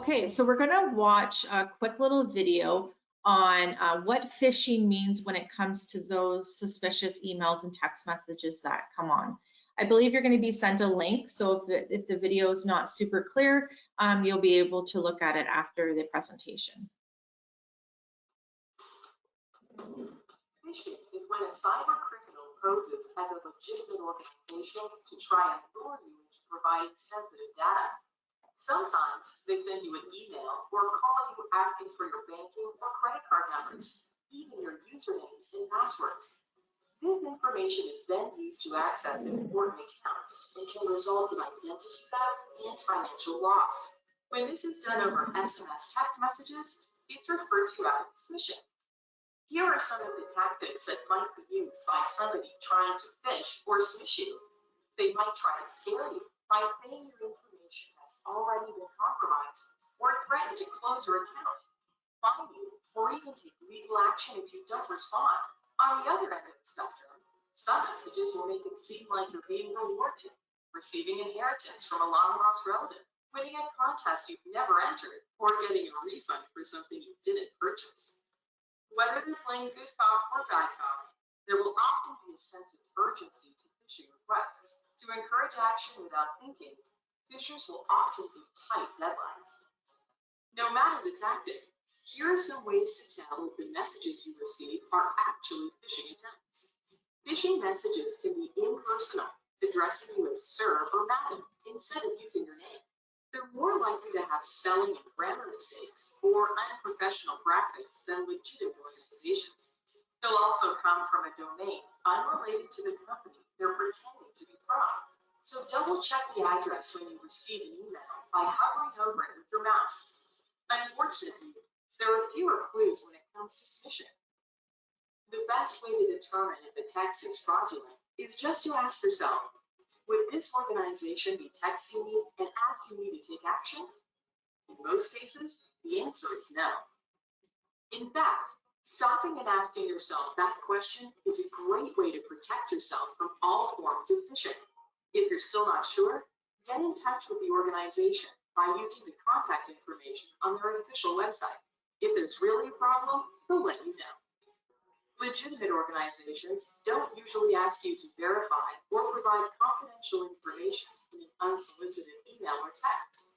Okay, so we're going to watch a quick little video on what phishing means when it comes to those suspicious emails and text messages that come on. I believe you're going to be sent a link, so if the video is not super clear, you'll be able to look at it after the presentation. Phishing is when a cyber criminal poses as a legitimate organization to try and lure you into providing sensitive data. Sometimes they send you an email or call you asking for your banking or credit card numbers, even your usernames and passwords. This information is then used to access important accounts and can result in identity theft and financial loss. When this is done over SMS text messages, it's referred to as phishing. Here are some of the tactics that might be used by somebody trying to phish or smish you. They might try to scare you by saying your information has already been compromised or threaten to close your account, fine you, or even take legal action if you don't respond. On the other end of the spectrum, some messages will make it seem like you're being rewarded, receiving inheritance from a long-lost relative, winning a contest you've never entered, or getting a refund for something you didn't purchase. Whether they're playing good cop or bad cop, there will often be a sense of urgency to phishing requests. To encourage action without thinking, phishers will often give tight deadlines. No matter the tactic, here are some ways to tell if the messages you receive are actually phishing attempts. Phishing messages can be impersonal, addressing you as sir or madam instead of using your name. They're more likely to have spelling and grammar mistakes or unprofessional graphics than legitimate organizations. They'll also come from a domain unrelated to the company they're pretending to be from. So double check the address when you receive an email by hovering over it with your mouse. Unfortunately, there are fewer clues when it comes to phishing. The best way to determine if a text is fraudulent is just to ask yourself, would this organization be texting me and asking me to take action? In most cases, the answer is no. In fact, stopping and asking yourself that question is a great way to protect yourself from all forms of phishing. If you're still not sure, get in touch with the organization by using the contact information on their official website. If there's really a problem, they'll let you know. Legitimate organizations don't usually ask you to verify or provide confidential information in an unsolicited email or text.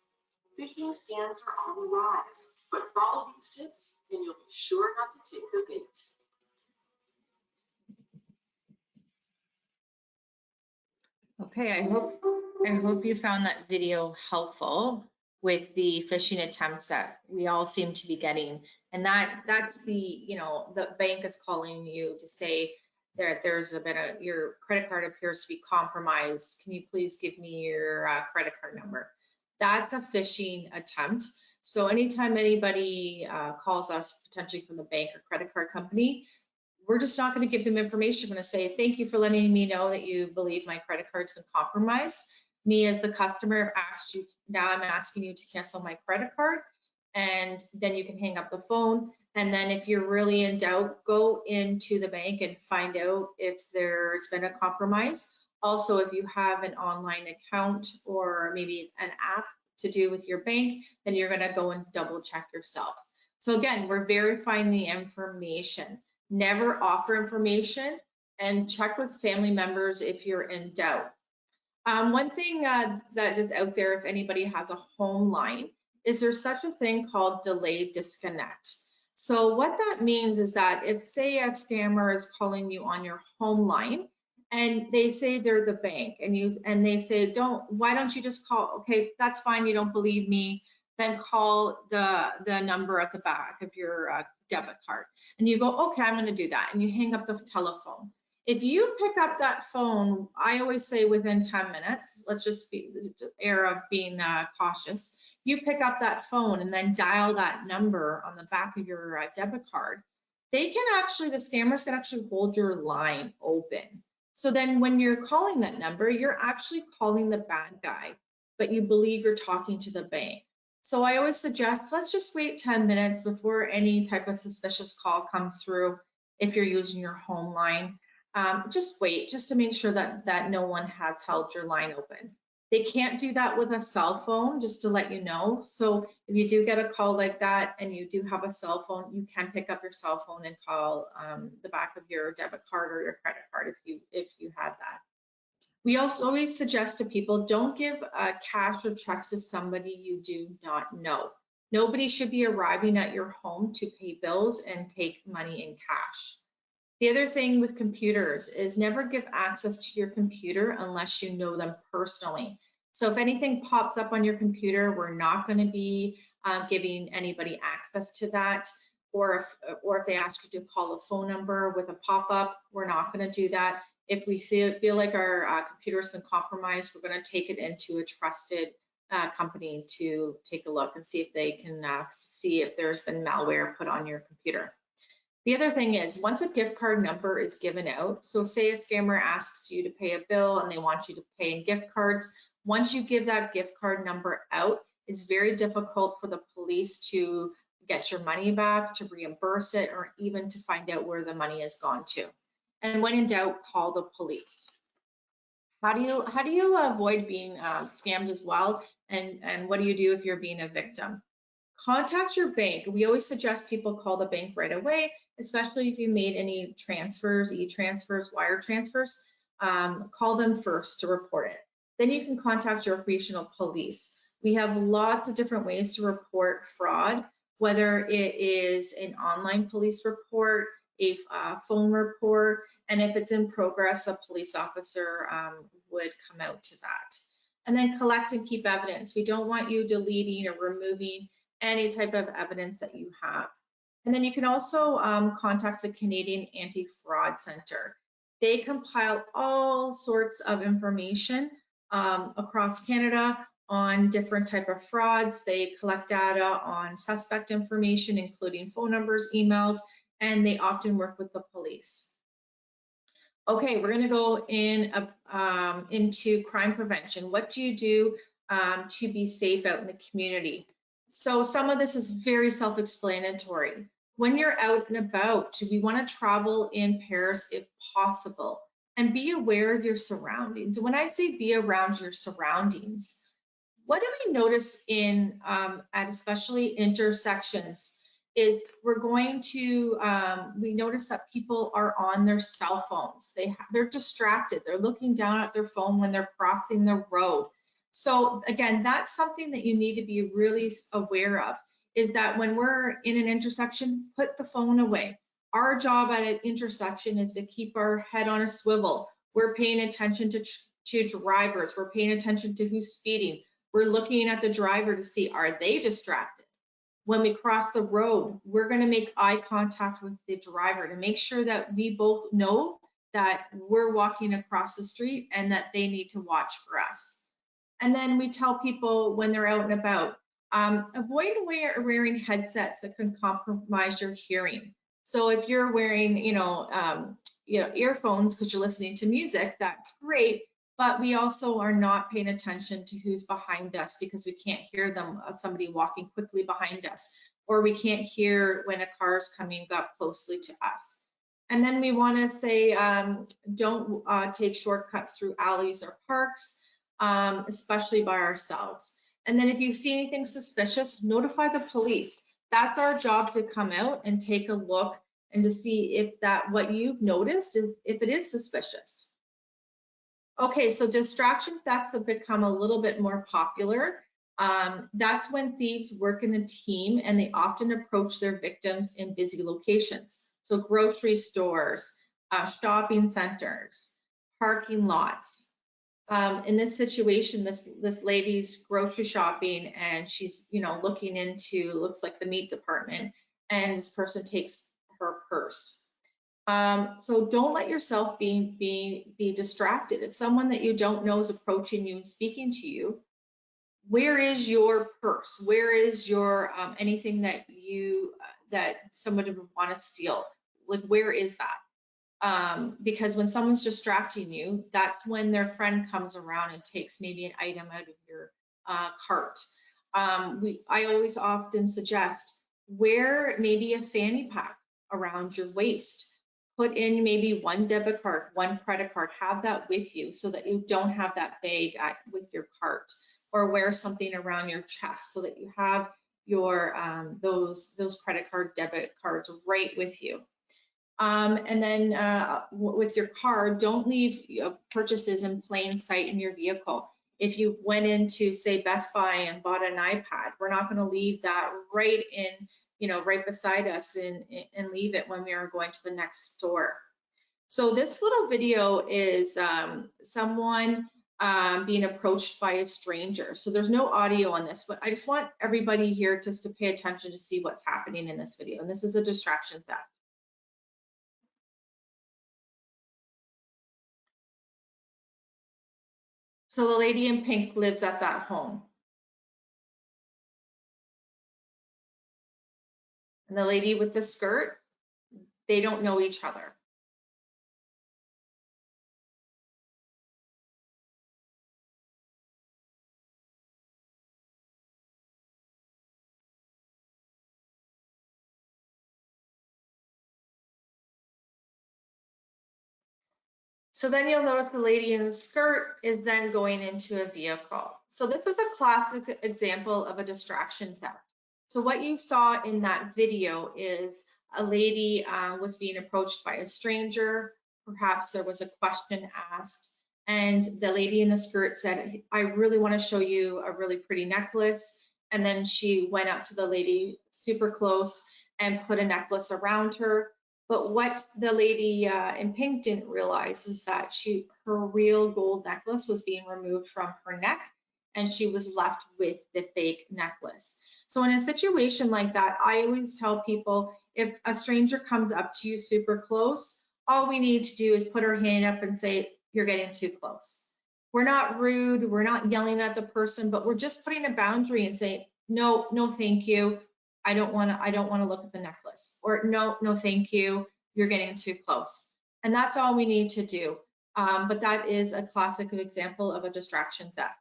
Phishing scams are on the rise, but follow these tips and you'll be sure not to take the bait. Okay, I hope you found that video helpful with the phishing attempts that we all seem to be getting. And that's the bank is calling you to say there's your credit card appears to be compromised. Can you please give me your credit card number? That's a phishing attempt. So anytime anybody calls us potentially from the bank or credit card company, we're just not going to give them information. We're going to say, thank you for letting me know that you believe my credit card's been compromised. Me as the customer asked you, now I'm asking you to cancel my credit card, and then you can hang up the phone. And then if you're really in doubt, go into the bank and find out if there's been a compromise. Also, if you have an online account or maybe an app to do with your bank, then you're going to go and double check yourself. So again, we're verifying the information. Never offer information, and check with family members if you're in doubt. One thing that is out there, if anybody has a home line, is there's such a thing called delayed disconnect. So what that means is that if, say, a scammer is calling you on your home line and they say they're the bank and they say, why don't you just call? Okay, that's fine, you don't believe me, then call the number at the back of your debit card. And you go, okay, I'm going to do that. And you hang up the telephone. If you pick up that phone, I always say within 10 minutes, let's just be the air of being cautious. You pick up that phone and then dial that number on the back of your debit card. The scammers can actually hold your line open. So then when you're calling that number, you're actually calling the bad guy, but you believe you're talking to the bank. So I always suggest, let's just wait 10 minutes before any type of suspicious call comes through if you're using your home line. Just wait, just to make sure that no one has held your line open. They can't do that with a cell phone, just to let you know. So if you do get a call like that and you do have a cell phone, you can pick up your cell phone and call the back of your debit card or your credit card if you had that. We also always suggest to people, don't give cash or checks to somebody you do not know. Nobody should be arriving at your home to pay bills and take money in cash. The other thing with computers is never give access to your computer unless you know them personally. So if anything pops up on your computer, we're not going to be giving anybody access to that. Or if they ask you to call a phone number with a pop-up, we're not going to do that. If we feel like our computer has been compromised, we're going to take it into a trusted company to take a look and see if they can see if there's been malware put on your computer. The other thing is, once a gift card number is given out, so say a scammer asks you to pay a bill and they want you to pay in gift cards, once you give that gift card number out, it's very difficult for the police to get your money back, to reimburse it, or even to find out where the money has gone to. And when in doubt, call the police. How do you avoid being scammed as well? And what do you do if you're being a victim? Contact your bank. We always suggest people call the bank right away, especially if you made any transfers, e-transfers, wire transfers. Call them first to report it. Then you can contact your regional police. We have lots of different ways to report fraud, whether it is an online police report, a phone report, and if it's in progress, a police officer would come out to that. And then collect and keep evidence. We don't want you deleting or removing any type of evidence that you have. And then you can also contact the Canadian Anti-Fraud Center. They compile all sorts of information across Canada on different type of frauds. They collect data on suspect information, including phone numbers, emails, and they often work with the police. Okay, we're going to go into crime prevention. What do you do to be safe out in the community? So some of this is very self-explanatory. When you're out and about, we want to travel in pairs if possible, and be aware of your surroundings. When I say be around your surroundings, what do we notice in at especially intersections is we're going to we notice that people are on their cell phones. They're distracted. They're looking down at their phone when they're crossing the road. So again, that's something that you need to be really aware of, is that when we're in an intersection, put the phone away. Our job at an intersection is to keep our head on a swivel. We're paying attention to drivers. We're paying attention to who's speeding. We're looking at the driver to see, are they distracted? When we cross the road, we're going to make eye contact with the driver to make sure that we both know that we're walking across the street and that they need to watch for us. And then we tell people when they're out and about, avoid wearing headsets that can compromise your hearing. So if you're wearing, earphones because you're listening to music, that's great. But we also are not paying attention to who's behind us because we can't hear them, somebody walking quickly behind us, or we can't hear when a car is coming up closely to us. And then we want to say, don't take shortcuts through alleys or parks, especially by ourselves. And then if you see anything suspicious, notify the police. That's our job, to come out and take a look and to see if what you've noticed, if it is suspicious. Okay, so distraction thefts have become a little bit more popular. That's when thieves work in a team and they often approach their victims in busy locations. So grocery stores, shopping centers, parking lots. In this situation, this lady's grocery shopping and she's looking into, looks like the meat department, and this person takes her purse. So don't let yourself be distracted. If someone that you don't know is approaching you and speaking to you, where is your purse? Where is your anything that that someone would want to steal? Like, where is that? Because when someone's distracting you, that's when their friend comes around and takes maybe an item out of your cart. I always often suggest wear maybe a fanny pack around your waist. put in maybe one debit card, one credit card, have that with you so that you don't have that bag with your cart, or wear something around your chest so that you have your those credit card, debit cards right with you. And then with your car, don't leave purchases in plain sight in your vehicle. If you went into, say, Best Buy and bought an iPad, we're not going to leave that right in, right beside us and leave it when we are going to the next store. So this little video is someone being approached by a stranger. So there's no audio on this, but I just want everybody here just to pay attention to see what's happening in this video. And this is a distraction theft. So the lady in pink lives at that home. And the lady with the skirt, they don't know each other. So then you'll notice the lady in the skirt is then going into a vehicle. So this is a classic example of a distraction theft. So what you saw in that video is a lady was being approached by a stranger. Perhaps there was a question asked, and the lady in the skirt said, I really want to show you a really pretty necklace. And then she went up to the lady super close and put a necklace around her. But what the lady in pink didn't realize is that her real gold necklace was being removed from her neck, and she was left with the fake necklace. So in a situation like that, I always tell people, if a stranger comes up to you super close, all we need to do is put our hand up and say, you're getting too close. We're not rude, we're not yelling at the person, but we're just putting a boundary and saying, no, no, thank you. I don't want to look at the necklace, or no, no, thank you. You're getting too close. And that's all we need to do. But that is a classic example of a distraction theft.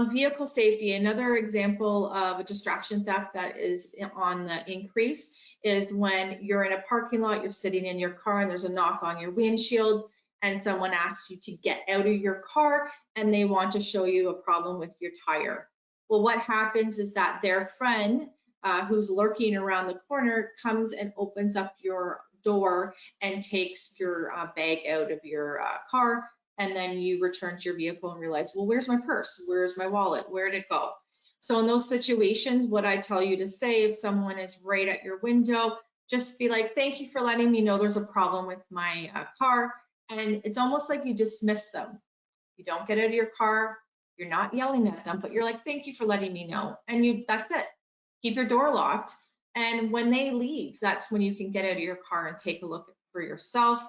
Vehicle safety, another example of a distraction theft that is on the increase is when you're in a parking lot, you're sitting in your car and there's a knock on your windshield and someone asks you to get out of your car and they want to show you a problem with your tire. Well, what happens is that their friend who's lurking around the corner comes and opens up your door and takes your bag out of your car, and then you return to your vehicle and realize, well, where's my purse? Where's my wallet? Where did it go? So in those situations, what I tell you to say, if someone is right at your window, just be like, thank you for letting me know there's a problem with my car. And it's almost like you dismiss them. You don't get out of your car, you're not yelling at them, but you're like, thank you for letting me know. And that's it. Keep your door locked. And when they leave, that's when you can get out of your car and take a look for yourself.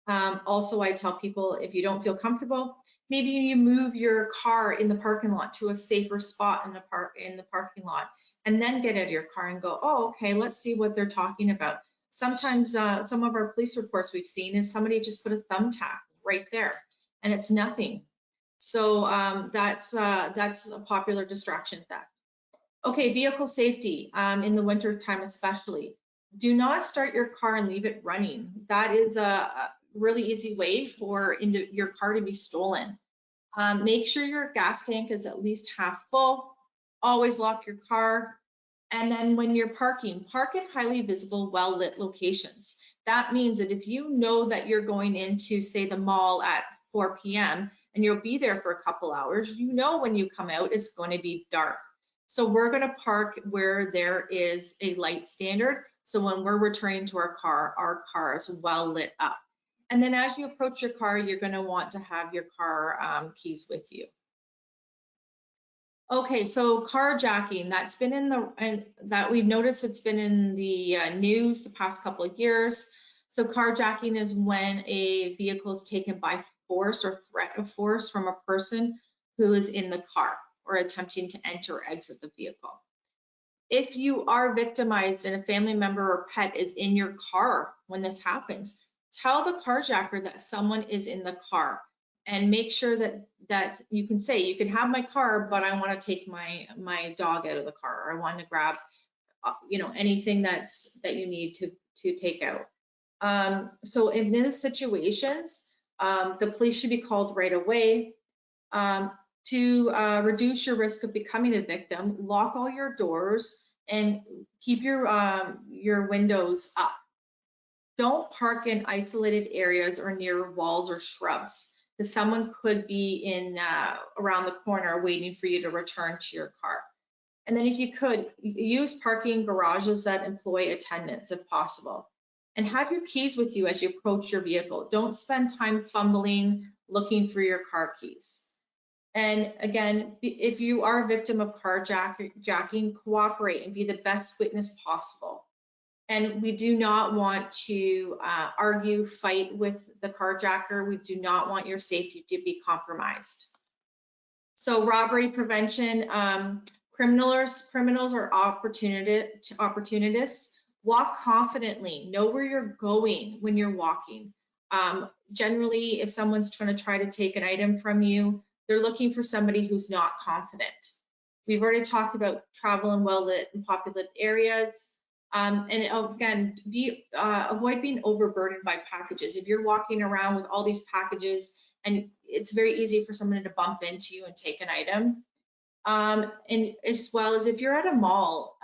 Also, I tell people, if you don't feel comfortable, maybe you move your car in the parking lot to a safer spot in the parking lot, and then get out of your car and go, oh, okay, let's see what they're talking about. Sometimes some of our police reports we've seen is somebody just put a thumbtack right there, and it's nothing. So that's a popular distraction theft. Okay, vehicle safety in the winter time especially. Do not start your car and leave it running. That is a really easy way for your car to be stolen. Make sure your gas tank is at least half full. Always lock your car. And then when you're parking, park at highly visible, well-lit locations. That means that if you know that you're going into, say, the mall at 4 p.m. and you'll be there for a couple hours, you know when you come out, it's going to be dark. So we're going to park where there is a light standard. So when we're returning to our car is well lit up. And then as you approach your car, you're going to want to have your car keys with you. Okay, so carjacking, that's been that we've noticed it's been in the news the past couple of years. So carjacking is when a vehicle is taken by force or threat of force from a person who is in the car or attempting to enter or exit the vehicle. If you are victimized and a family member or pet is in your car when this happens, tell the carjacker that someone is in the car, and make sure that you can say, you can have my car, but I want to take my dog out of the car, or I want to grab anything that you need to take out. So in those situations, the police should be called right away. To reduce your risk of becoming a victim, lock all your doors and keep your windows up. Don't park in isolated areas or near walls or shrubs, because someone could be in around the corner waiting for you to return to your car. And then if you could, use parking garages that employ attendants if possible. And have your keys with you as you approach your vehicle. Don't spend time fumbling, looking for your car keys. And again, if you are a victim of carjacking, cooperate and be the best witness possible. And we do not want to argue, fight with the carjacker. We do not want your safety to be compromised. So robbery prevention, criminals are opportunists. Walk confidently, know where you're going when you're walking. Generally, if someone's trying to take an item from you, they're looking for somebody who's not confident. We've already talked about travel in well-lit and populated areas. And again, avoid being overburdened by packages. If you're walking around with all these packages, and it's very easy for someone to bump into you and take an item. And as well as if you're at a mall,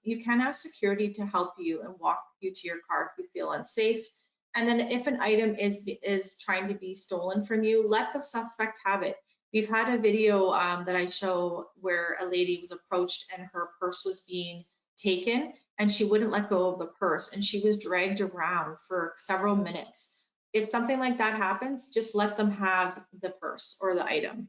you can ask security to help you and walk you to your car if you feel unsafe. And then if an item is trying to be stolen from you, let the suspect have it. We've had a video that I show where a lady was approached and her purse was being taken and she wouldn't let go of the purse and she was dragged around for several minutes. If something like that happens, just let them have the purse or the item.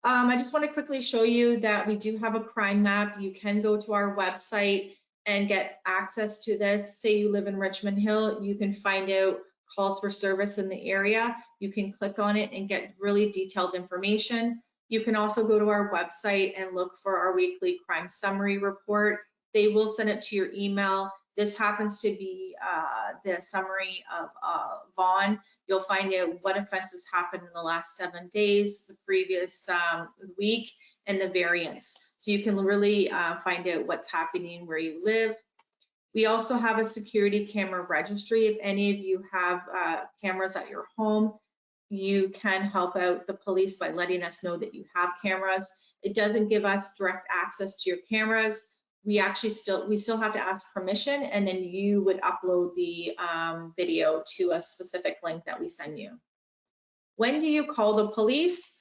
I just want to quickly show you that we do have a crime map. You can go to our website and get access to this. Say you live in Richmond Hill, you can find out calls for service in the area. You can click on it and get really detailed information. You can also go to our website and look for our weekly crime summary report. They will send it to your email. This happens to be the summary of Vaughan. You'll find out what offenses happened in the last 7 days, the previous week, and the variance. So you can really find out what's happening where you live. We also have a security camera registry. If any of you have cameras at your home, you can help out the police by letting us know that you have cameras. It doesn't give us direct access to your cameras. We still have to ask permission, and then you would upload the video to a specific link that we send you. When do you call the police?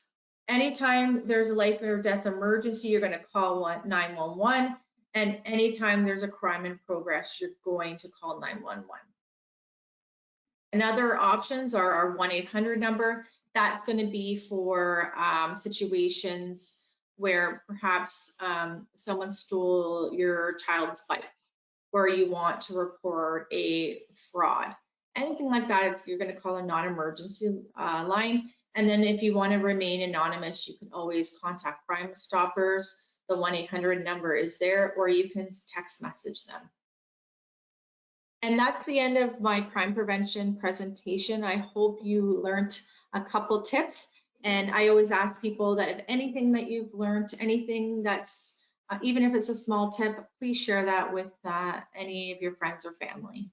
Anytime there's a life or death emergency, you're going to call 911, and anytime there's a crime in progress, you're going to call 911. And other options are our 1-800 number. That's going to be for situations where perhaps someone stole your child's bike, or you want to report a fraud. Anything like that, you're going to call a non-emergency line. And then if you want to remain anonymous, you can always contact Crime Stoppers. The 1-800 number is there, or you can text message them. And that's the end of my crime prevention presentation. I hope you learned a couple tips. And I always ask people that if anything that you've learned, anything that's, even if it's a small tip, please share that with any of your friends or family.